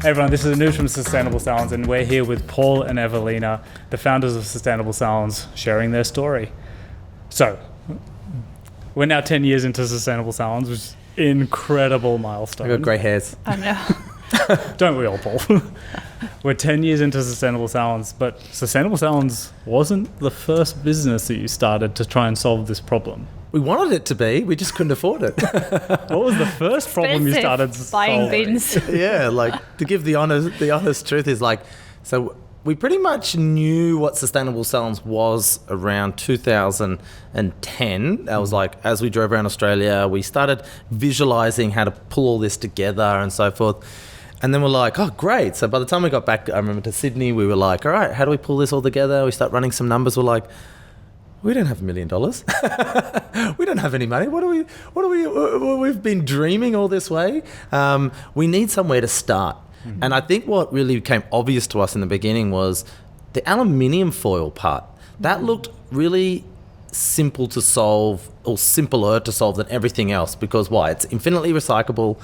Hey everyone, this is Anuj from Sustainable Salons, and we're here with Paul and Ewelina, the founders of Sustainable Salons, sharing their story. So, we're now 10 years into Sustainable Salons, which is an incredible milestone. I got grey hairs. I know. Don't we all, Paul? We're 10 years into Sustainable Salons, but Sustainable Salons wasn't the first business that you started to try and solve this problem. We wanted it to be, we just couldn't afford it. What was the first problem you started buying solving? bins. Yeah, like to give the honest truth is like, so we pretty much knew what Sustainable Salons was around 2010. That was like, as we drove around Australia, we started visualizing how to pull all this together and so forth. And then we're like, oh, great. So by the time we got back, I remember, to Sydney, we were like, all right, how do we pull this all together? We start running some numbers. We're like, we don't have $1 million. We don't have any money. We've been dreaming all this way. We need somewhere to start. Mm-hmm. And I think what really became obvious to us in the beginning was the aluminium foil part. That looked really simple to solve, or simpler to solve than everything else, because why? It's infinitely recyclable.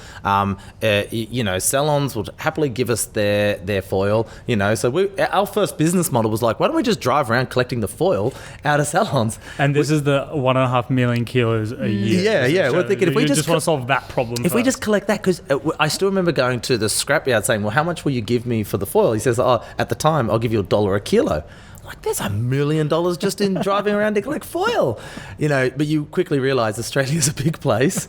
Salons will happily give us their foil, so our first business model was like, why don't we just drive around collecting the foil out of salons? And this is the 1.5 million kilos a year. Yeah. So we're thinking if we just want to solve that problem if we just collect that, because I still remember going to the scrapyard saying, well, how much will you give me for the foil? He says, at the time, I'll give you $1 a kilo. Like, there's $1 million just in driving around to collect foil, but you quickly realise Australia's a big place.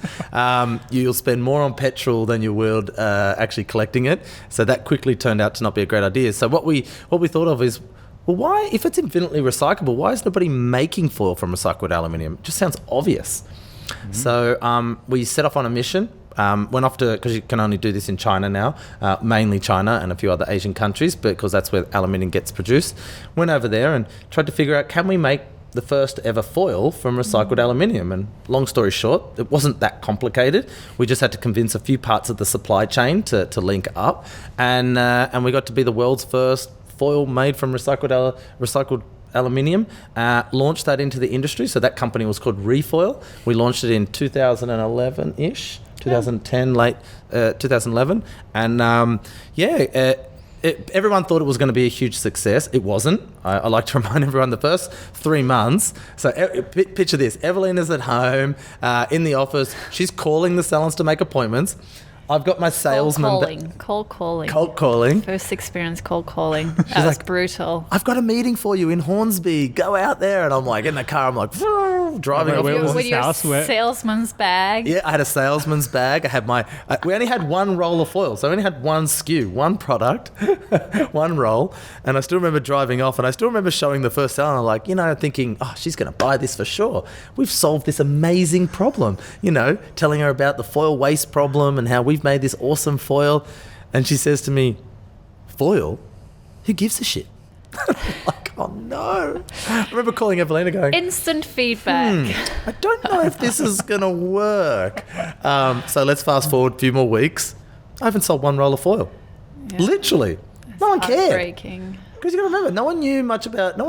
You'll spend more on petrol than you will actually collecting it. So that quickly turned out to not be a great idea. So what we thought of is, well, why, if it's infinitely recyclable, why is nobody making foil from recycled aluminium? It just sounds obvious. Mm-hmm. So we set off on a mission. Went off to, because you can only do this in China now, mainly China and a few other Asian countries, because that's where aluminium gets produced. Went over there and tried to figure out, can we make the first ever foil from recycled aluminium? And long story short, it wasn't that complicated. We just had to convince a few parts of the supply chain to link up, and we got to be the world's first foil made from recycled aluminium, launched that into the industry. So that company was called Refoil. We launched it in 2011-ish. 2010, late 2011, and everyone thought it was going to be a huge success. It wasn't. I like to remind everyone, the first 3 months. So picture this: Ewelina's at home in the office. She's calling the salons to make appointments. I've got my salesman. Cold calling. First experience, cold calling. That was brutal. I've got a meeting for you in Hornsby. Go out there. And I'm like, in the car, I'm like, driving off. With your salesman's bag. Yeah, I had a salesman's bag. I had we only had one roll of foil. So I only had one SKU, one product, one roll. And I still remember driving off, and I still remember showing the first salon. I'm like, thinking, oh, she's going to buy this for sure. We've solved this amazing problem. Telling her about the foil waste problem and how we've made this awesome foil. And she says to me, foil? Who gives a shit? Like, oh no. I remember calling Ewelina going, instant feedback. I don't know if this is going to work. So let's fast forward a few more weeks. I haven't sold one roll of foil. Yeah. Literally. No one cared. Heartbreaking. Because you got to remember, no one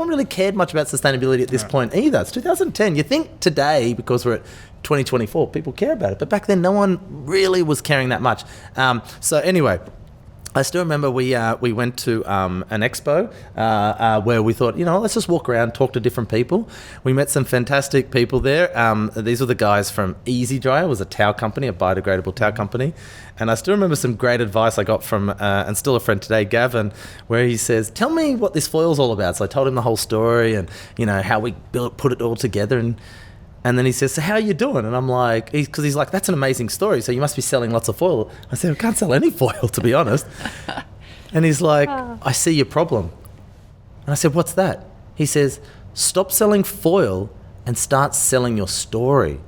really cared much about sustainability at this point either. It's 2010. You think today, because we're at 2024, people care about it. But back then, no one really was caring that much. So anyway, I still remember we went to an expo where we thought, let's just walk around, talk to different people. We met some fantastic people there. These were the guys from Easy Dry. It was a towel company, a biodegradable towel company. And I still remember some great advice I got from, and still a friend today, Gavin, where he says, tell me what this foil's all about. So I told him the whole story and, how we put it all together. And then he says, so how are you doing? And I'm like, because he's like, that's an amazing story. So you must be selling lots of foil. I said, I can't sell any foil, to be honest. And he's like, I see your problem. And I said, what's that? He says, stop selling foil and start selling your story.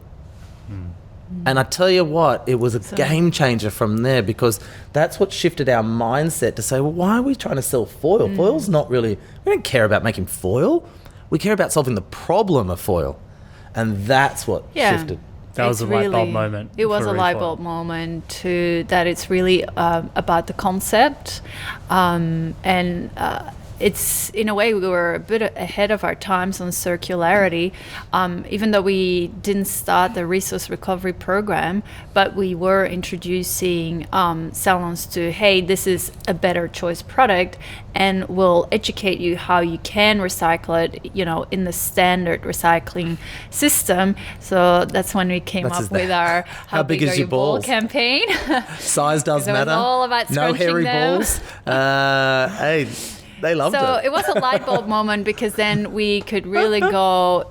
And I tell you what, it was a game changer from there, because that's what shifted our mindset to say, well, why are we trying to sell foil? Foil's not really, we don't care about making foil. We care about solving the problem of foil. And that's what shifted. That was a light bulb moment. It was a light bulb moment that it's really about the concept. it's in a way we were a bit ahead of our times on circularity, even though we didn't start the resource recovery program, but we were introducing salons to, hey, this is a better choice product, and we'll educate you how you can recycle it, in the standard recycling system. So that's when we came up with our How Big Is Your Ball campaign. Size does matter. It was all about no hairy them. balls. Hey, they loved it. So it was a light bulb moment, because then we could really go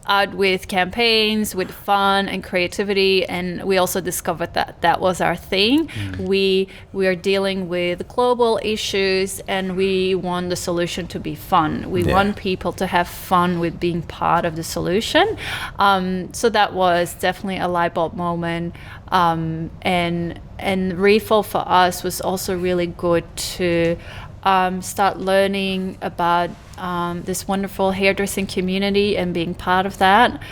out with campaigns, with fun and creativity, and we also discovered that was our thing. We are dealing with global issues, and we want the solution to be fun. We want people to have fun with being part of the solution. So that was definitely a light bulb moment. And Refoil for us was also really good to start learning about this wonderful hairdressing community and being part of that.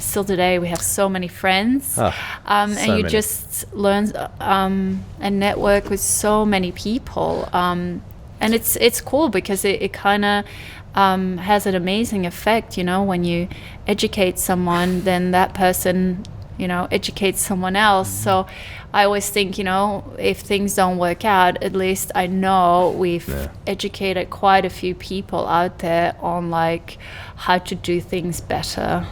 Still today, we have so many friends, and you just learn and network with so many people. And it's cool, because it kind of has an amazing effect. When you educate someone, then that person educate someone else. So I always think, if things don't work out, at least I know we've educated quite a few people out there on how to do things better.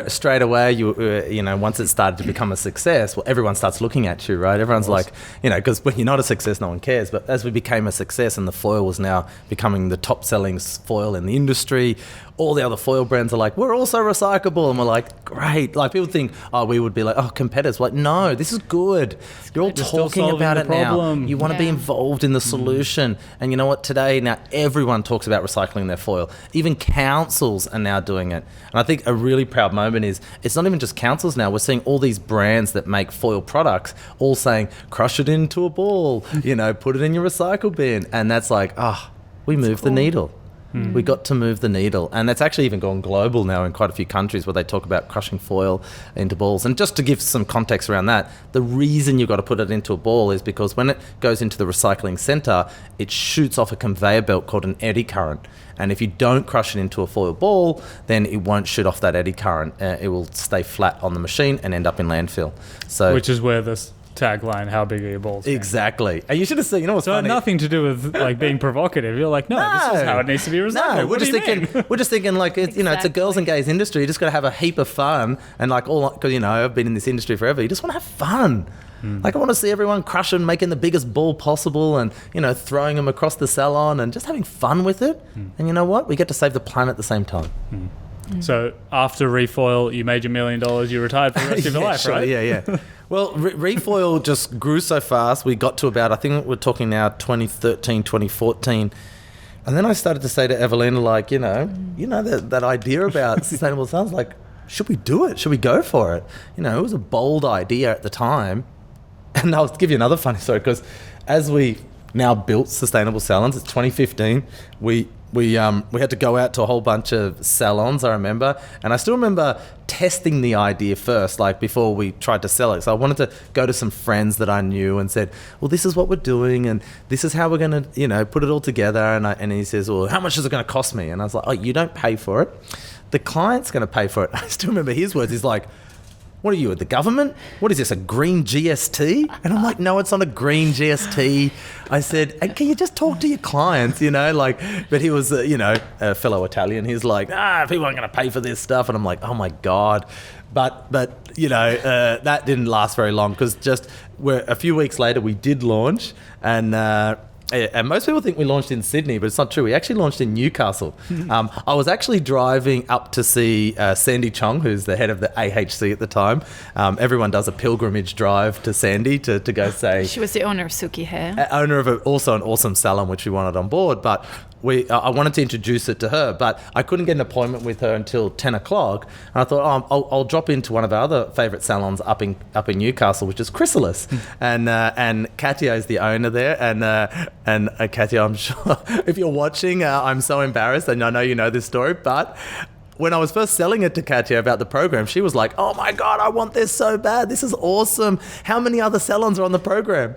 Straight away, once it started to become a success, well, everyone starts looking at you, right? Everyone's like, because when you're not a success, no one cares. But as we became a success, and the foil was now becoming the top-selling foil in the industry, all the other foil brands are like, we're also recyclable. And we're like, great. Like, people think, we would be like, competitors. We're like, no, this is good. You're all talking about it now. You want to be involved in the solution. And you know what? Today, now everyone talks about recycling their foil. Even councils are now doing it. And I think a really proud moment is, it's not even just councils now. We're seeing all these brands that make foil products all saying, crush it into a ball, put it in your recycle bin. And that's like, we moved the needle. We got to move the needle. And it's actually even gone global now in quite a few countries, where they talk about crushing foil into balls. And just to give some context around that, the reason you've got to put it into a ball is because when it goes into the recycling centre, it shoots off a conveyor belt called an eddy current. And if you don't crush it into a foil ball, then it won't shoot off that eddy current. It will stay flat on the machine and end up in landfill. So, which is where this tagline, how big are your balls? Exactly. And you should have seen, what's so funny? Nothing to do with being provocative. You're like, no, this is how it needs to be recycled. No, we're just thinking it's a girls and gays industry. You just got to have a heap of fun, and because I've been in this industry forever. You just want to have fun. I want to see everyone crushing, making the biggest ball possible, and throwing them across the salon and just having fun with it. And you know what? We get to save the planet at the same time. So after Refoil, you made your $1 million. You retired for the rest of your life, right? Yeah. Well, Refoil just grew so fast. We got to about, I think we're talking now 2013, 2014. And then I started to say to Ewelina, that idea about Sustainable Salons, should we do it? Should we go for it? It was a bold idea at the time. And I'll give you another funny story, because as we now built Sustainable Salons, it's 2015, we had to go out to a whole bunch of salons, I remember. And I still remember testing the idea first, before we tried to sell it. So I wanted to go to some friends that I knew and said, well, this is what we're doing, and this is how we're going to, put it all together. And he says, well, how much is it going to cost me? And I was like, you don't pay for it. The client's going to pay for it. I still remember his words. He's like, what are you, the government? What is this, a green GST? And I'm like, no, it's not a green GST. I said, and can you just talk to your clients, but he was, a fellow Italian. He's like, people aren't going to pay for this stuff. And I'm like, oh my God. But that didn't last very long, because just a few weeks later, we did launch, and most people think we launched in Sydney, but it's not true. We actually launched in Newcastle. I was actually driving up to see Sandy Chong, who's the head of the AHC at the time. Everyone does a pilgrimage drive to Sandy to go say... She was the owner of Suki Hair. Owner of also an awesome salon, which we wanted on board. But I wanted to introduce it to her, but I couldn't get an appointment with her until 10 o'clock. And I thought, I'll drop into one of our other favourite salons up in Newcastle, which is Chrysalis. And Katya is the owner there. And Katya, I'm sure if you're watching, I'm so embarrassed, and I know you know this story, but when I was first selling it to Katya about the program, she was like, oh my God, I want this so bad. This is awesome. How many other salons are on the program?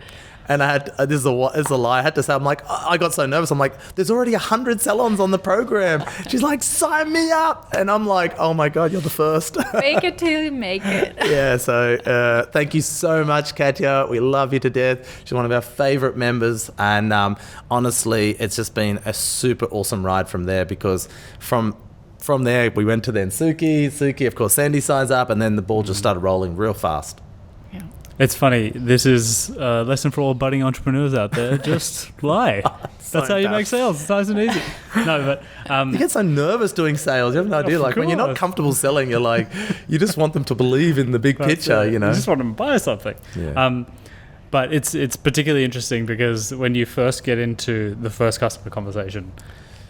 And I had, this is a lie, I had to say, I'm like, I got so nervous. I'm like, there's already 100 salons on the program. She's like, sign me up. And I'm like, oh my God, you're the first. Fake it till you make it. Yeah, so thank you so much, Katya. We love you to death. She's one of our favourite members. And honestly, it's just been a super awesome ride from there, because from there, we went to then Suki. Suki, of course, Sandy signs up, and then the ball just started rolling real fast. Yeah. It's funny. This is a lesson for all budding entrepreneurs out there. Just lie. That's how you make sales. It's nice and easy. No, but you get so nervous doing sales. You have no idea. Like when you're not comfortable selling, you're like, you just want them to believe in the big picture. You know, you just want them to buy something. Yeah. But it's particularly interesting because when you first get into the first customer conversation,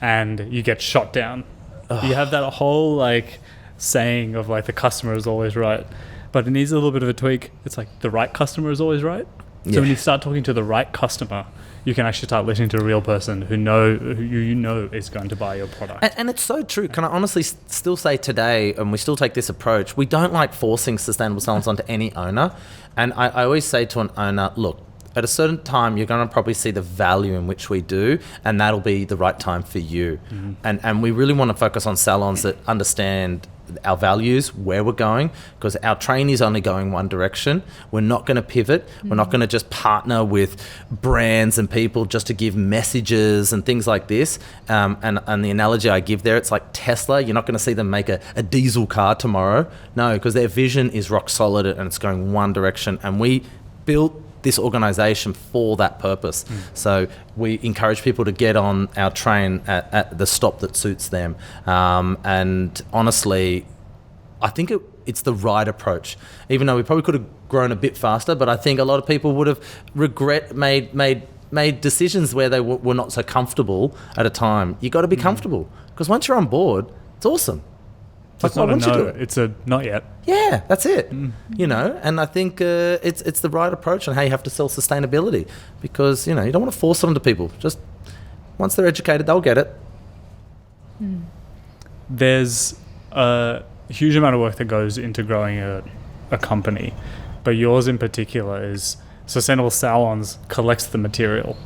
and you get shot down, you have that whole like saying of like the customer is always right. But it needs a little bit of a tweak. It's like the right customer is always right. So when you start talking to the right customer, you can actually start listening to a real person who you know is going to buy your product. And it's so true. Can I honestly still say today, and we still take this approach, we don't like forcing sustainable salons onto any owner. And I always say to an owner, look, at a certain time, you're going to probably see the value in which we do, and that'll be the right time for you. Mm-hmm. And we really want to focus on salons that understand our values, where we're going, because our train is only going one direction. We're not going to pivot. Mm-hmm. We're not going to just partner with brands and people just to give messages and things like this. And the analogy I give there, it's like Tesla. You're not going to see them make a diesel car tomorrow. No, because their vision is rock solid and it's going one direction. And we built this organization for that purpose. So we encourage people to get on our train at the stop that suits them. And honestly, I think it's the right approach, even though we probably could have grown a bit faster, but I think a lot of people would have made decisions where they were not so comfortable at a time. You got to be comfortable, because once you're on board, it's awesome. It's not a no, it's a not yet. Yeah, that's it. You know, and I think it's the right approach on how you have to sell sustainability, because, you know, you don't want to force it onto people. Just once they're educated, they'll get it. There's a huge amount of work that goes into growing a company, but yours in particular is Sustainable Salons collects the material.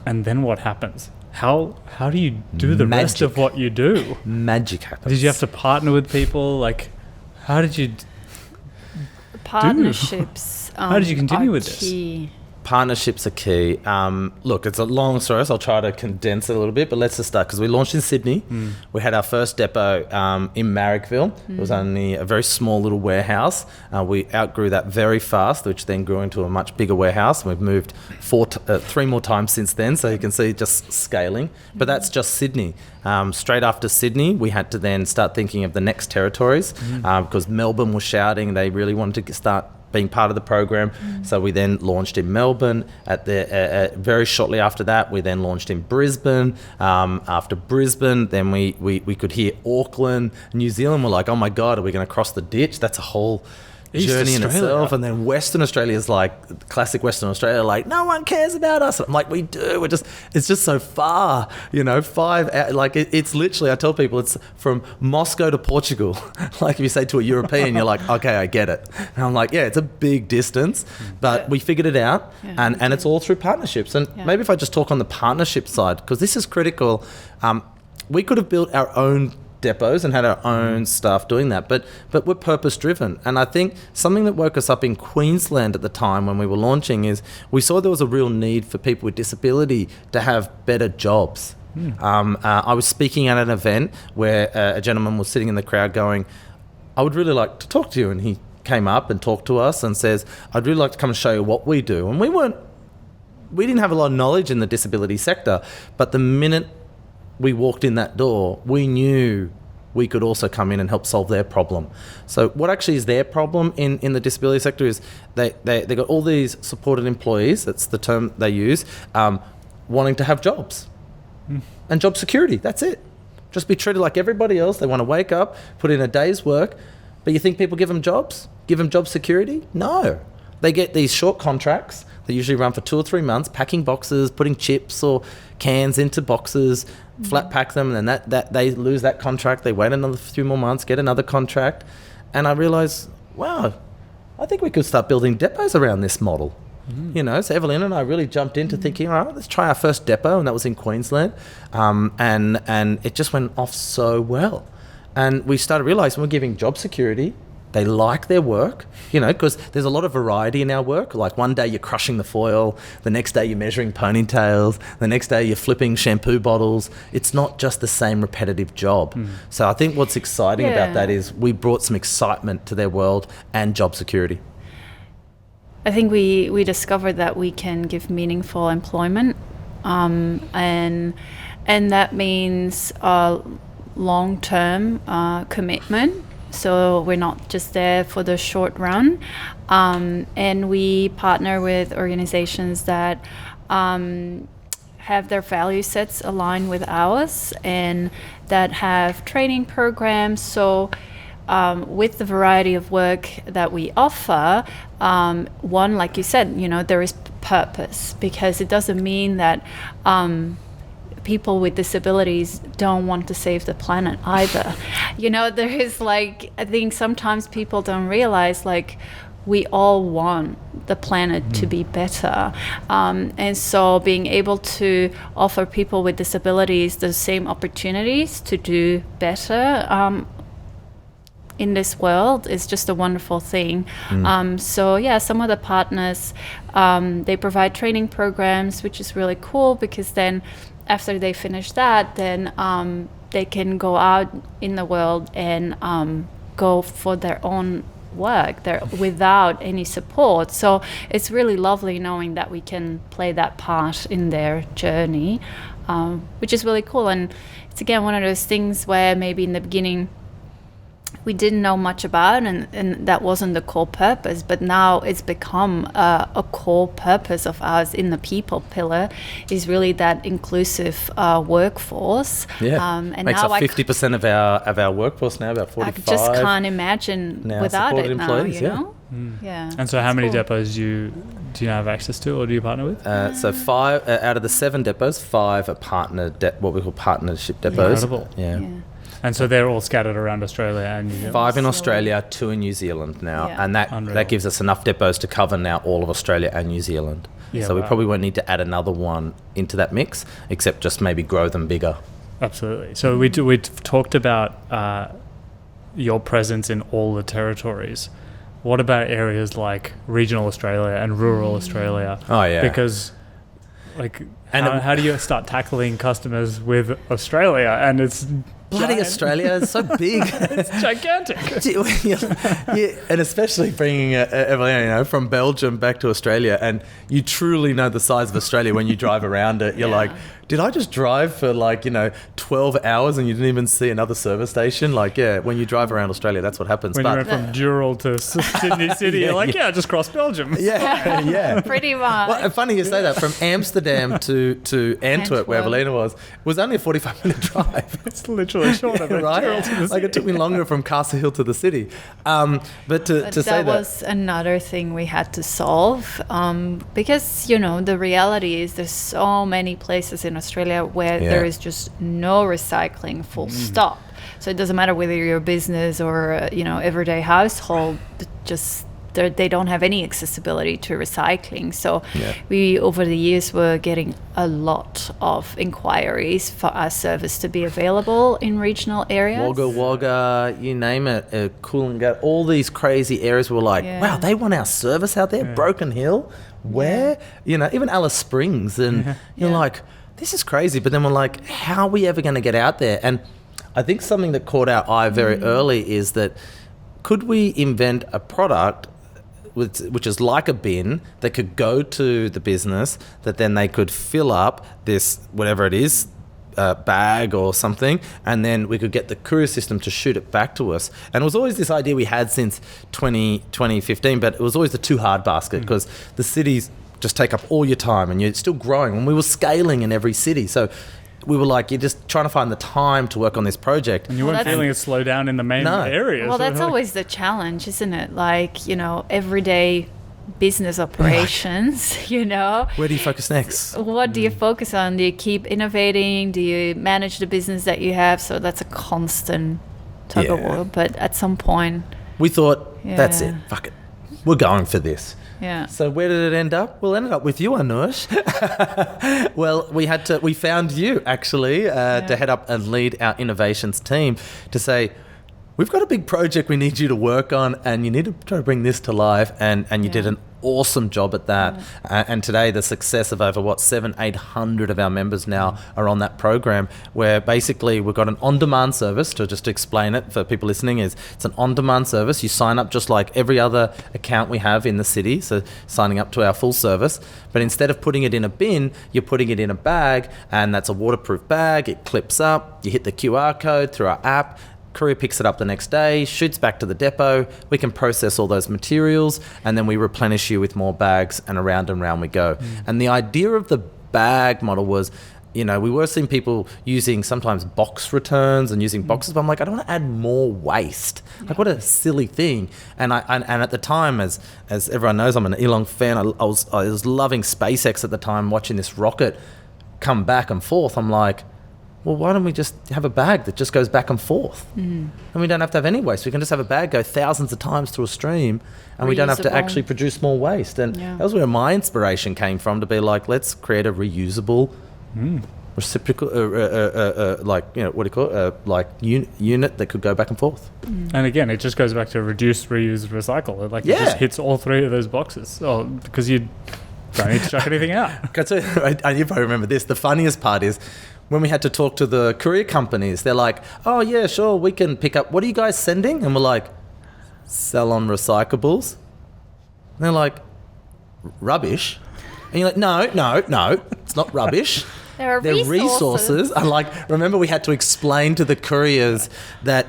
And then what happens? How do you do the rest of what you do? Magic happens. Did you have to partner with people? Like, how did you partnerships? How did you continue with this? Partnerships are key. Look, it's a long story, so I'll try to condense it a little bit, but let's just start, because we launched in Sydney. We had our first depot in Marrickville. It was only a very small little warehouse. We outgrew that very fast, which then grew into a much bigger warehouse. We've moved 3 more times since then, so you can see just scaling. But that's just Sydney. Straight after Sydney, we had to then start thinking of the next territories, because Melbourne was shouting. They really wanted to start being part of the program. So we then launched in Melbourne. Very shortly after that, we then launched in Brisbane. After Brisbane, then we could hear Auckland, New Zealand. We're like, oh my God, are we going to cross the ditch? That's a whole journey in itself. And then Western Australia is like, classic Western Australia, like, no one cares about us. I'm like, we do. It's just so far, you know, 5 hours. Like it's literally, I tell people it's from Moscow to Portugal. Like if you say to a European, you're like, okay, I get it. And I'm like, yeah, it's a big distance, but we figured it out. And it's all through partnerships. And maybe if I just talk on the partnership side, because this is critical. We could have built our own depots and had our own staff doing that, but we're purpose driven. And I think something that woke us up in Queensland at the time when we were launching is we saw there was a real need for people with disability to have better jobs. I was speaking at an event where a gentleman was sitting in the crowd going, I would really like to talk to you. And he came up and talked to us and says, I'd really like to come and show you what we do. And we didn't have a lot of knowledge in the disability sector, but the minute we walked in that door, we knew we could also come in and help solve their problem. So what actually is their problem in the disability sector is they got all these supported employees, that's the term they use, wanting to have jobs. And job security, that's it. Just be treated like everybody else. They want to wake up, put in a day's work, but you think people give them jobs? Give them job security? No. They get these short contracts. They usually run for 2 or 3 months, packing boxes, putting chips or cans into boxes, flat pack them, and then that they lose that contract. They wait another few more months, get another contract. And I realised, wow, I think we could start building depots around this model. You know, so Ewelina and I really jumped into thinking, all right, let's try our first depot, and that was in Queensland, and it just went off so well. And we started realising we're giving job security. They like their work, you know, because there's a lot of variety in our work. Like one day you're crushing the foil, the next day you're measuring ponytails, the next day you're flipping shampoo bottles. It's not just the same repetitive job. So I think what's exciting about that is we brought some excitement to their world and job security. I think we discovered that we can give meaningful employment, and that means long-term commitment. So we're not just there for the short run, and we partner with organizations that have their value sets aligned with ours and that have training programs. So with the variety of work that we offer, one, like you said, you know, there is purpose, because it doesn't mean that people with disabilities don't want to save the planet either. You know, there is like, I think sometimes people don't realize, like, we all want the planet to be better. And so being able to offer people with disabilities the same opportunities to do better in this world is just a wonderful thing. So yeah, some of the partners, they provide training programs, which is really cool, because then after they finish that, then they can go out in the world and go for their own work there without any support. So it's really lovely knowing that we can play that part in their journey, which is really cool. And it's again one of those things where maybe in the beginning we didn't know much about, and that wasn't the core purpose, but now it's become a core purpose of ours in the people pillar, is really that inclusive workforce. And makes now up 50% of our workforce now, about 45. I just can't imagine now without it employees, now, you know? Yeah. And so how many cool. depots do you have access to, or do you partner with? So 5 out of the 7 depots, 5 are what we call partnership depots. Incredible. Yeah. And so they're all scattered around Australia and New Zealand? 5 in Australia, 2 in New Zealand now. Yeah. And Unreal. that gives us enough depots to cover now all of Australia and New Zealand. Yeah, so we wow. probably won't need to add another one into that mix, except just maybe grow them bigger. Absolutely. So we talked about your presence in all the territories. What about areas like regional Australia and rural Australia? Oh, yeah. Because, like, how do you start tackling customers with Australia? And it's Bloody giant. Australia is so big. It's gigantic. Yeah, and especially bringing Ewelina, you know, from Belgium back to Australia, and you truly know the size of Australia when you drive around it. You're like, did I just drive for 12 hours and you didn't even see another service station? Like, yeah, when you drive around Australia, that's what happens. When you went from Dural to Sydney City, you're like, I just crossed Belgium. Yeah. Pretty much. Well, funny you say that. From Amsterdam to Antwerp, where Ewelina was only a 45-minute drive. It's literally shorter than right? Dural to the Like, city. it took me longer from Castle Hill to the city. But to say that was another thing we had to solve, because, you know, the reality is there's so many places in Australia where there is just no recycling, full stop. So it doesn't matter whether you're a business or everyday household, just they don't have any accessibility to recycling. So we over the years were getting a lot of inquiries for our service to be available in regional areas. Wagga Wagga, you name it, Coolangatta, all these crazy areas were like, wow, they want our service out there. Broken Hill, where? You know, even Alice Springs, and you're like, this is crazy. But then we're like, how are we ever going to get out there? And I think something that caught our eye very early is that could we invent a product which is like a bin that could go to the business, that then they could fill up this, whatever it is, bag or something, and then we could get the courier system to shoot it back to us. And it was always this idea we had since 2015, but it was always the too hard basket, because the cities just take up all your time and you're still growing. And we were scaling in every city. So we were like, you're just trying to find the time to work on this project. And you weren't feeling it slow down in the main areas. Well, that's always the challenge, isn't it? Like, everyday business operations, Where do you focus next? What do you focus on? Do you keep innovating? Do you manage the business that you have? So that's a constant tug of war. But at some point... we thought, that's it. Fuck it. we're going for this. Yeah. So where did it end up? Well, it ended up with you, Anush. Well, we found you actually to head up and lead our innovations team to say, we've got a big project we need you to work on, and you need to try to bring this to life. And you did an awesome job at that. And today, the success of over 800 of our members now are on that program, where basically we've got an on-demand service. To just explain it for people listening, it's an on-demand service. You sign up just like every other account we have in the city, so signing up to our full service. But instead of putting it in a bin, you're putting it in a bag, and that's a waterproof bag. It clips up. You hit the QR code through our app. Courier picks it up the next day, shoots back to the depot. We can process all those materials, and then we replenish you with more bags, and around we go. And the idea of the bag model was, we were seeing people using sometimes box returns and using boxes, but I'm like, I don't want to add more waste. Like, what a silly thing. And at the time, as everyone knows, I'm an Elon fan. I was loving SpaceX at the time, watching this rocket come back and forth. I'm like, well, why don't we just have a bag that just goes back and forth? And we don't have to have any waste. We can just have a bag go thousands of times through a stream, and we don't have to actually produce more waste. And that was where my inspiration came from, to be like, let's create a reusable, reciprocal, unit that could go back and forth. And again, it just goes back to reduce, reuse, recycle. It just hits all three of those boxes. Oh, because you don't need to chuck anything out. You probably remember this. The funniest part is, when we had to talk to the courier companies, they're like, oh, yeah, sure, we can pick up. What are you guys sending? And we're like, salon recyclables. And they're like, rubbish. And you're like, no, it's not rubbish. They're resources. And remember, we had to explain to the couriers that,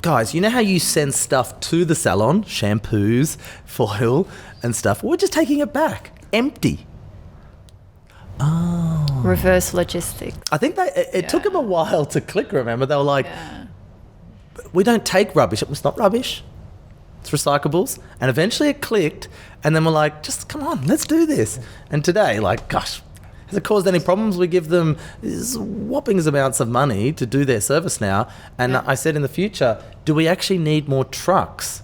guys, you know how you send stuff to the salon, shampoos, foil and stuff? We're just taking it back, empty. Oh. Reverse logistics. I think it took them a while to click, remember? They were like, we don't take rubbish. It was not rubbish. It's recyclables. And eventually it clicked, and then we're like, just come on, let's do this. And today, gosh, has it caused any problems? We give them whopping amounts of money to do their service now. And I said, in the future, do we actually need more trucks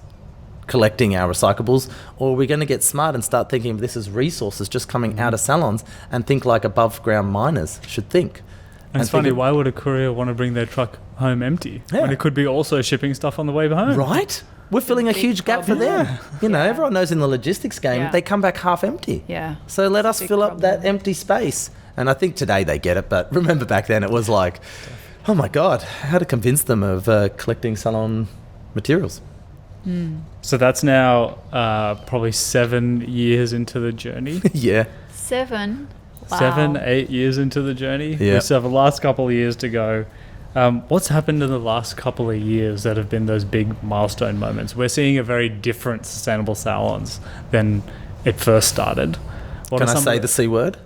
collecting our recyclables, or are we going to get smart and start thinking of this as resources just coming out of salons, and think like above ground miners should think? And it's funny, why would a courier want to bring their truck home empty when it could be also shipping stuff on the way home? Right? We're filling a huge gap for them. Everyone knows in the logistics game, they come back half empty. Yeah. So let us fill up that empty space. And I think today they get it, but remember back then it was like, oh my God, how to convince them of collecting salon materials. So that's now probably 7 years into the journey. Yeah. 7? Wow. 7, 8 years into the journey. Yeah. We still have the last couple of years to go. What's happened in the last couple of years that have been those big milestone moments? We're seeing a very different Sustainable Salons than it first started. Can I say the C word?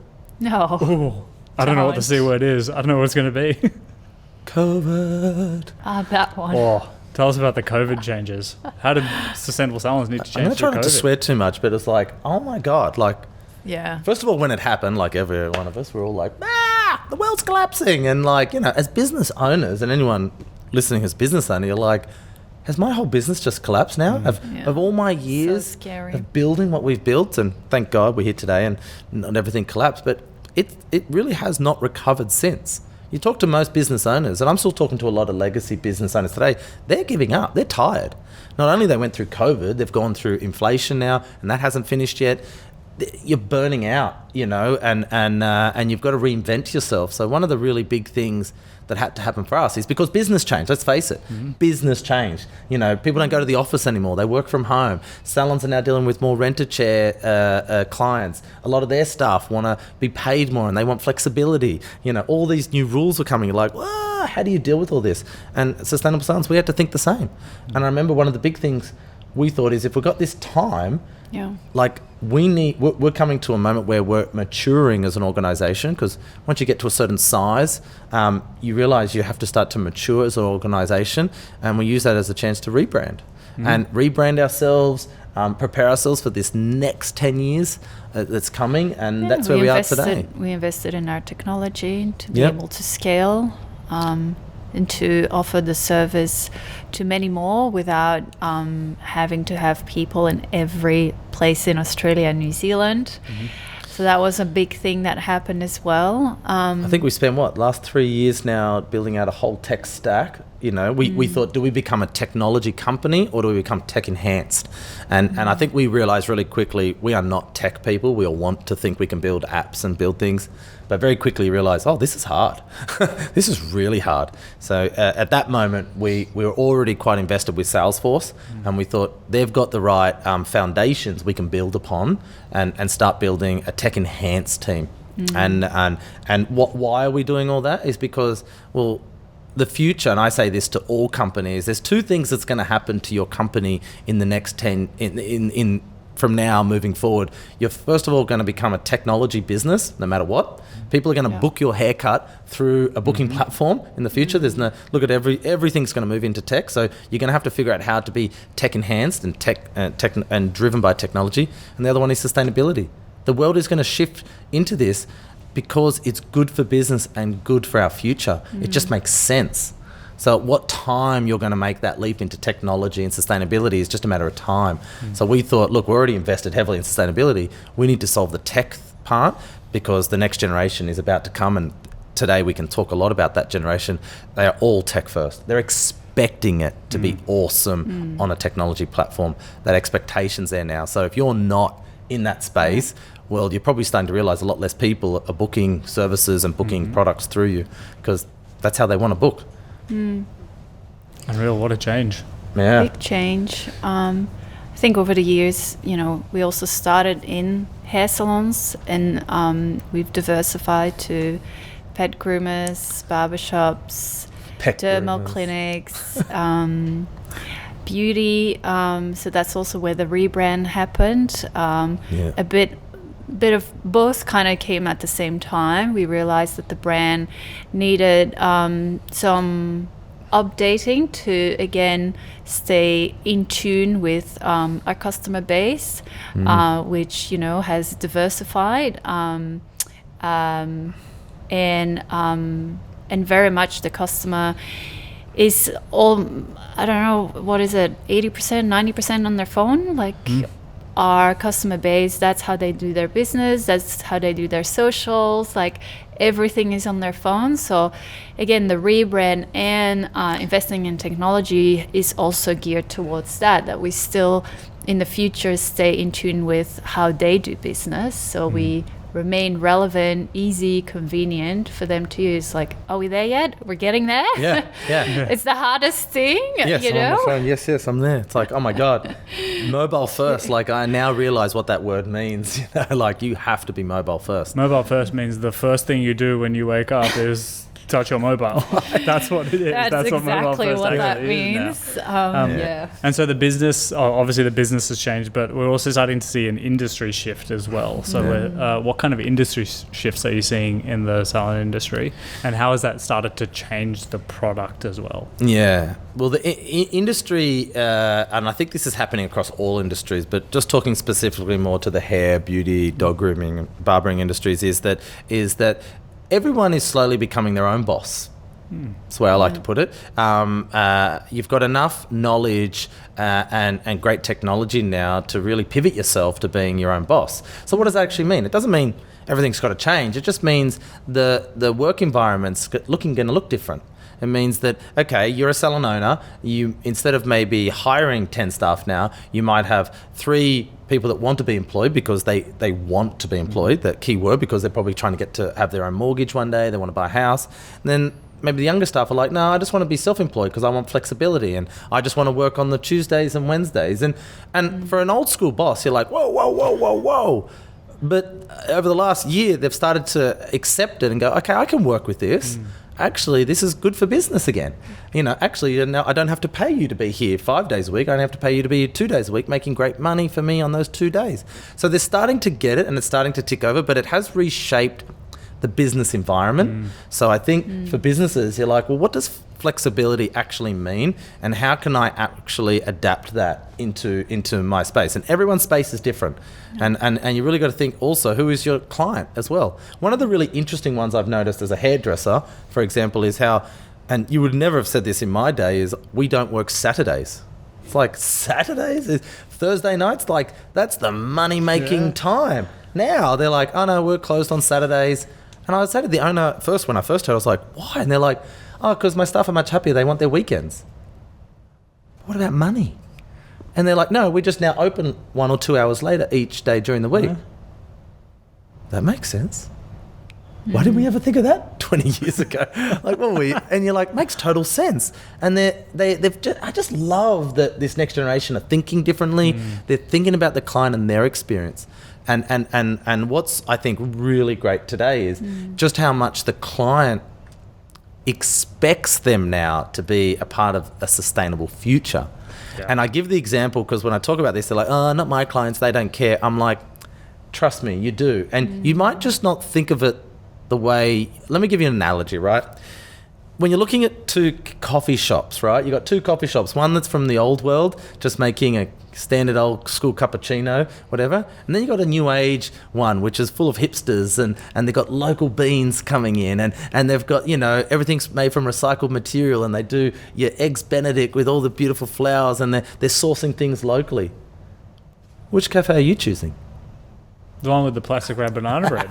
No. Ooh, I don't know what the C word is. I don't know what it's going to be. COVID. That one. Oh, tell us about the COVID changes. How did Sustainable Salons need to change? I'm not trying not to swear too much, but it's like, oh my God, first of all, when it happened, every one of us, we're all like, the world's collapsing. And as business owners, and anyone listening as business owner, you're like, has my whole business just collapsed now? Of all my years of building what we've built, and thank God we're here today and not everything collapsed, but it really has not recovered since. You talk to most business owners, and I'm still talking to a lot of legacy business owners today, they're giving up. They're tired. Not only they went through COVID, they've gone through inflation now, and that hasn't finished yet. You're burning out, and you've got to reinvent yourself. So one of the really big things that had to happen for us is because business changed. Let's face it, business changed. People don't go to the office anymore. They work from home. Salons are now dealing with more rent-a-chair clients. A lot of their staff want to be paid more, and they want flexibility. All these new rules are coming. You're like, how do you deal with all this? And Sustainable Salons, we had to think the same. And I remember one of the big things we thought is, if we've got this time, we're coming to a moment where we're maturing as an organization, because once you get to a certain size, you realize you have to start to mature as an organization, and we use that as a chance to rebrand and rebrand ourselves, prepare ourselves for this next 10 years that's coming, and that's where we are today. We invested in our technology to be able to scale. and to offer the service to many more without having to have people in every place in Australia and New Zealand. So that was a big thing that happened as well. I think we spent last 3 years now building out a whole tech stack. You know, we thought, do we become a technology company or do we become tech enhanced? And I think we realized really quickly we are not tech people. We all want to think we can build apps and build things, but very quickly realized, oh, this is hard. This is really hard. So at that moment, we were already quite invested with Salesforce, and we thought they've got the right foundations we can build upon and start building a tech enhanced team. Why are we doing all that is because, well, the future, and I say this to all companies, there's two things that's going to happen to your company in the next 10 from now moving forward. You're first of all going to become a technology business, no matter what. People are going to book your haircut through a booking platform in the future. There's no look at everything's going to move into tech. So you're going to have to figure out how to be tech enhanced and tech and driven by technology. And the other one is sustainability. The world is going to shift into this because it's good for business and good for our future. It just makes sense. So at what time you're going to make that leap into technology and sustainability is just a matter of time. So we thought, look, we're already invested heavily in sustainability. We need to solve the tech part because the next generation is about to come, and today we can talk a lot about that generation. They are all tech first. They're expecting it to be awesome on a technology platform. That expectation's there now. So if you're not in that space, well, you're probably starting to realize a lot less people are booking services and booking products through you because that's how they want to book. Unreal, what a change. Yeah. Big change. I think over the years, you know, we also started in hair salons, and we've diversified to pet groomers, barbershops, dermal clinics, beauty. So that's also where the rebrand happened. A bit of both kind of came at the same time. We realized that the brand needed some updating to again stay in tune with our customer base, which, you know, has diversified and very much the customer is all, I don't know, what is it, 80%, 90% on their phone? Like our customer base, that's how they do their business, that's how they do their socials, like everything is on their phone. So again, the rebrand and investing in technology is also geared towards that we still in the future stay in tune with how they do business. So we remain relevant, easy, convenient for them to use. Like, are we there yet? We're getting there. Yeah. It's the hardest thing. Yes, you I'm on know. the phone. Yes, I'm there. It's like, oh my God, mobile first. Like I now realize what that word means. You know, like you have to be mobile first. Mobile first means the first thing you do when you wake up is touch your mobile. That's what it is. That's what mobile exactly first what that actually means. is. And so the business, obviously the business has changed, but we're also starting to see an industry shift as well. So what kind of industry shifts are you seeing in the salon industry, and how has that started to change the product as well? Yeah, well, the industry, and I think this is happening across all industries, but just talking specifically more to the hair, beauty, dog grooming, barbering industries, is that everyone is slowly becoming their own boss. That's the way I like to put it. You've got enough knowledge and great technology now to really pivot yourself to being your own boss. So what does that actually mean? It doesn't mean everything's got to change. It just means the work environment's going to look different. It means that, okay, you're a salon owner. You, instead of maybe hiring 10 staff now, you might have 3 people that want to be employed because they want to be employed, that key word, because they're probably trying to get to have their own mortgage one day, they want to buy a house. And then maybe the younger staff are like, no, I just want to be self-employed because I want flexibility and I just want to work on the Tuesdays and Wednesdays. And for an old school boss, you're like, whoa. But over the last year, they've started to accept it and go, okay, I can work with this. Actually, this is good for business again. You know, actually, I don't have to pay you to be here 5 days a week. I don't have to pay you to be here 2 days a week, making great money for me on those 2 days. So they're starting to get it and it's starting to tick over, but it has reshaped the business environment. So I think for businesses, you're like, well, what does flexibility actually mean? And how can I actually adapt that into my space? And everyone's space is different. And you really got to think also, who is your client as well? One of the really interesting ones I've noticed as a hairdresser, for example, is how and you would never have said this in my day, is we don't work Saturdays. It's like, Saturdays? Thursday nights? Like, that's the money-making time. Now they're like, oh no, we're closed on Saturdays. And I would say to the owner when I first heard, I was like, why? And they're like, oh, because my staff are much happier. They want their weekends. What about money? And they're like, no, we just now open 1 or 2 hours later each day during the week. Yeah. That makes sense. Why didn't we ever think of that 20 years ago? Like, what were we? And you're like, makes total sense. And I just love that this next generation are thinking differently. They're thinking about the client and their experience. And what's, I think, really great today is just how much the client expects them now to be a part of a sustainable future. Yeah. And I give the example because when I talk about this, they're like, oh, not my clients, they don't care. I'm like, trust me, you do. And you might just not think of it the way, let me give you an analogy, right? When you're looking at two coffee shops, right? You've got two coffee shops, one that's from the old world, just making a standard old school cappuccino, whatever. And then you got a new age one, which is full of hipsters and they've got local beans coming in and they've got, everything's made from recycled material and they do your eggs Benedict with all the beautiful flowers and they're sourcing things locally. Which cafe are you choosing? The one with the plastic wrap banana bread.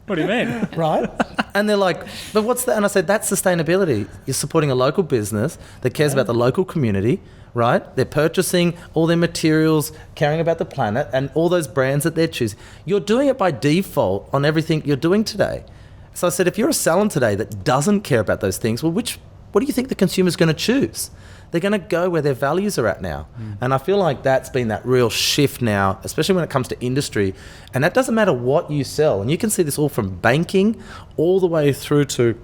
What do you mean? Right? And they're like, but what's that? And I said, that's sustainability. You're supporting a local business that cares about the local community, right? They're purchasing all their materials, caring about the planet and all those brands that they're choosing. You're doing it by default on everything you're doing today. So I said, if you're a salon today that doesn't care about those things, well, what do you think the consumer's going to choose? They're going to go where their values are at now. And I feel like that's been that real shift now, especially when it comes to industry. And that doesn't matter what you sell. And you can see this all from banking all the way through to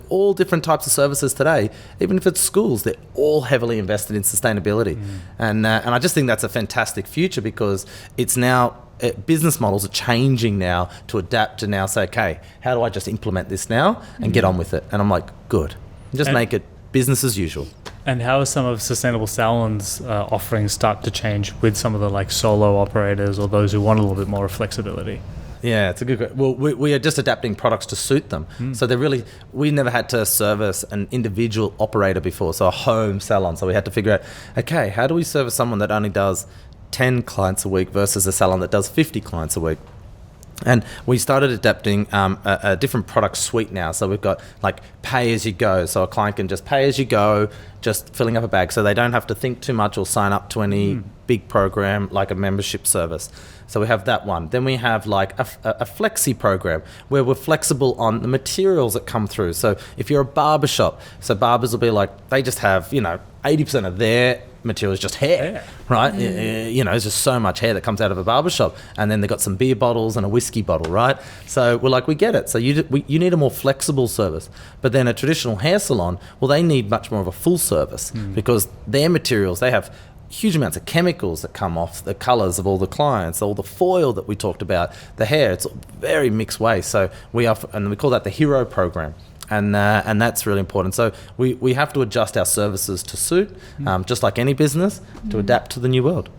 all different types of services today. Even if it's schools, they're all heavily invested in sustainability. And I just think that's a fantastic future because it's now, business models are changing now to adapt to now say, okay, how do I just implement this now and get on with it? And I'm like, good. Just make it business as usual. And how are some of Sustainable Salons offerings start to change with some of the solo operators or those who want a little bit more flexibility? Yeah, it's a good question. Well, we are just adapting products to suit them. So we never had to service an individual operator before, so a home salon. So we had to figure out, okay, how do we service someone that only does 10 clients a week versus a salon that does 50 clients a week? And we started adapting a different product suite now. So we've got pay as you go. So a client can just pay as you go, just filling up a bag. So they don't have to think too much or sign up to any big program like a membership service. So we have that one. Then we have a flexi program where we're flexible on the materials that come through. So if you're a barber shop, so barbers will be they just have, 80% of their material is just hair, right? There's just so much hair that comes out of a barbershop. And then they've got some beer bottles and a whiskey bottle, right? So we're we get it. So you need a more flexible service. But then a traditional hair salon, well, they need much more of a full service because their materials, they have huge amounts of chemicals that come off the colours of all the clients, all the foil that we talked about, the hair, it's very mixed waste. So we call that the hero program. And that's really important. So we have to adjust our services to suit, just like any business, to adapt to the new world.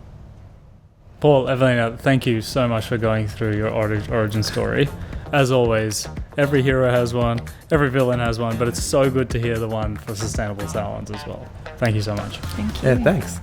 Paul, Ewelina, thank you so much for going through your origin story. As always, every hero has one, every villain has one, but it's so good to hear the one for Sustainable Salons as well. Thank you so much. Thank you. Yeah, thanks.